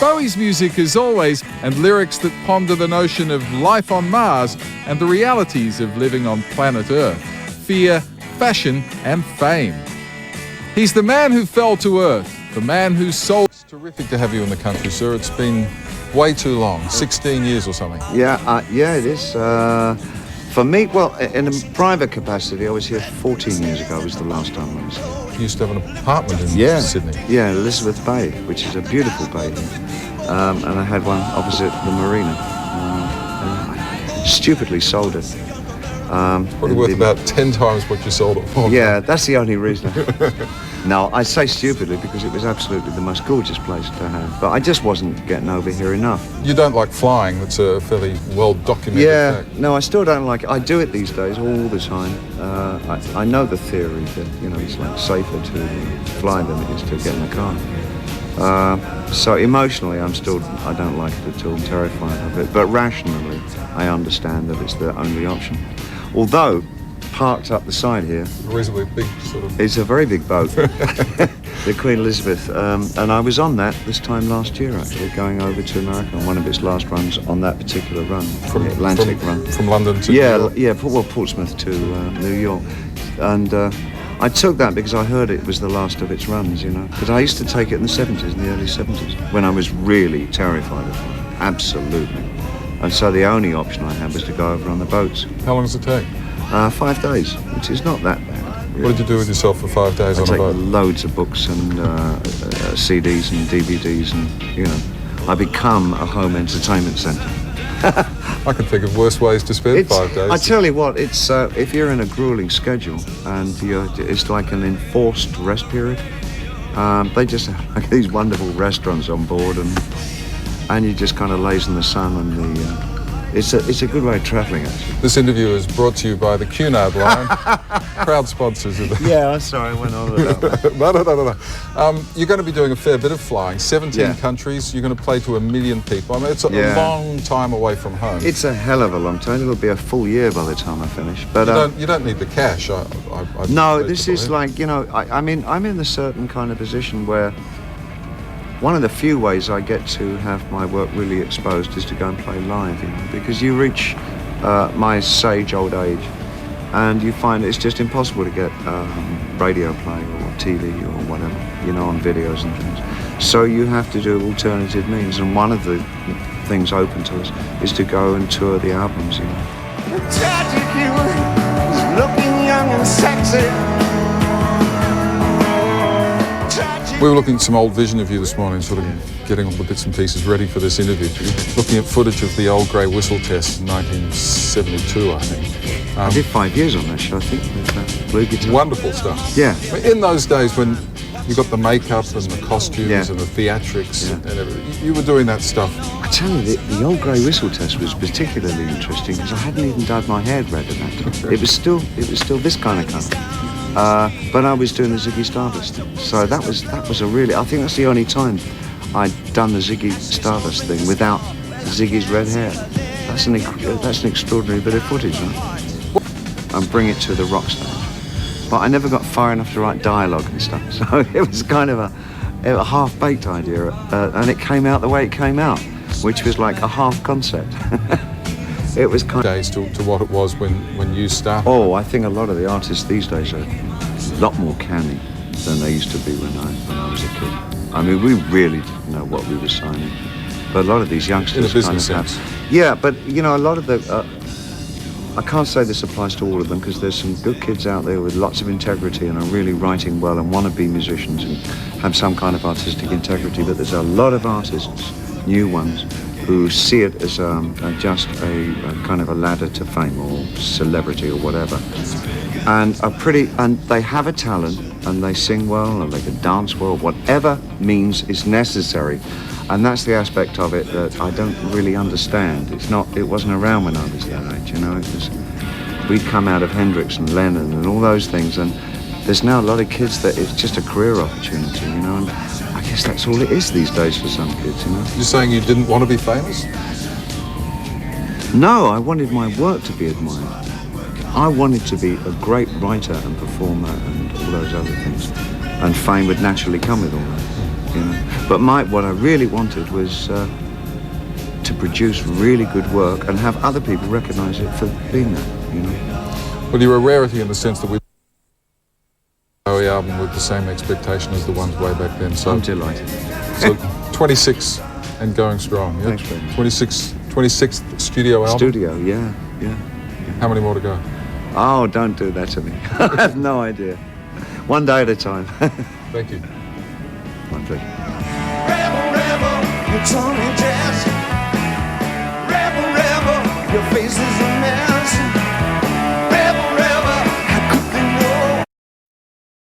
Bowie's music as always, and lyrics that ponder the notion of life on Mars and the realities of living on planet Earth, fear, fashion and fame. He's the man who fell to earth, the man whose soul... It's terrific to have you in the country, sir. It's been way too long, 16 years or something. Yeah, it is. For me, well, in a private capacity, I was here 14 years ago, was the last time I was here. You used to have an apartment in Sydney. Yeah, Elizabeth Bay, which is a beautiful bay here. And I had one opposite the marina. And I stupidly sold it. Probably worth about 10 times what you sold it for. Yeah, that's the only reason. No, I say stupidly because it was absolutely the most gorgeous place to have. But I just wasn't getting over here enough. You don't like flying, that's a fairly well-documented fact. No, I still don't like it. I do it these days all the time. I know the theory that, it's like safer to fly than it is to get in a car. So emotionally, I don't like it at all, I'm terrified of it. But rationally, I understand that it's the only option. Although, parked up the side here... A reasonably big sort of... It's a very big boat, the Queen Elizabeth. And I was on that this time last year, actually, going over to America on one of its last runs on that particular run, the Atlantic run. From London to New York? Yeah, Portsmouth to New York. And I took that because I heard it was the last of its runs, Because I used to take it in the 70s, in the early 70s, when I was really terrified of it. Absolutely. And so the only option I had was to go over on the boats. How long does it take? 5 days, which is not that bad. Really. What did you do with yourself for 5 days on a boat? I take loads of books and CDs and DVDs and, I become a home entertainment centre. I can think of worse ways to spend 5 days. I tell you what, it's if you're in a grueling schedule and it's like an enforced rest period, they just have like these wonderful restaurants on board and you just kind of laze in the sun and it's a good way of travelling, actually. This interview is brought to you by the Cunard line, proud sponsors of the... Yeah, I'm sorry, I went on with that. No. You're going to be doing a fair bit of flying, 17 countries, you're going to play to 1 million people. I mean, it's a long time away from home. It's a hell of a long time. It'll be a full year by the time I finish. But you don't need the cash. No, this is like, I mean, I'm in a certain kind of position where one of the few ways I get to have my work really exposed is to go and play live, because you reach my sage old age and you find it's just impossible to get radio play or TV or whatever, on videos and things. So you have to do alternative means, and one of the things open to us is to go and tour the albums, The tragic human is looking young and sexy. We were looking at some old vision of you this morning, sort of getting all the bits and pieces ready for this interview. Looking at footage of the old grey whistle test in 1972, I think. I did 5 years on that show, I think, with that blue guitar. Wonderful stuff. Yeah. In those days when you got the makeup and the costumes and the theatrics and everything, you were doing that stuff. I tell you, the old grey whistle test was particularly interesting because I hadn't even dyed my hair red at that time. It was still this kind of colour. But I was doing the Ziggy Stardust thing. So that was a really, I think that's the only time I'd done the Ziggy Stardust thing without Ziggy's red hair. That's an extraordinary bit of footage, right? And bring it to the rock stage. But I never got far enough to write dialogue and stuff. So it was kind of a half-baked idea. And it came out the way it came out, which was like a half concept. It was kind of... Days to what it was when you started. Oh, I think a lot of the artists these days are a lot more canny than they used to be when I was a kid. I mean, we really didn't know what we were signing. But a lot of these youngsters in a business kind of sense. have... Yeah, but, a lot of the... I can't say this applies to all of them because there's some good kids out there with lots of integrity and are really writing well and want to be musicians and have some kind of artistic integrity. But there's a lot of artists, new ones, who see it as just a kind of a ladder to fame or celebrity or whatever, and they have a talent and they sing well and they can dance well, whatever means is necessary, and that's the aspect of it that I don't really understand. It wasn't around when I was that age, we'd come out of Hendrix and Lennon and all those things, and there's now a lot of kids that it's just a career opportunity, and I guess that's all it is these days for some kids, You're saying you didn't want to be famous? No, I wanted my work to be admired. I wanted to be a great writer and performer and all those other things. And fame would naturally come with all that. you know. But what I really wanted was to produce really good work and have other people recognise it for being that, you know. Well, you're a rarity in the sense that we Bowie album with the same expectation as the ones way back then. So I'm delighted. So 26 and going strong. Yeah? Thanks very much. 26th studio album. Studio, yeah. How many more to go? Oh, don't do that to me. I have no idea. One day at a time. Thank you. My pleasure. Rebel, rebel, you told me just. Rebel, rebel, your face is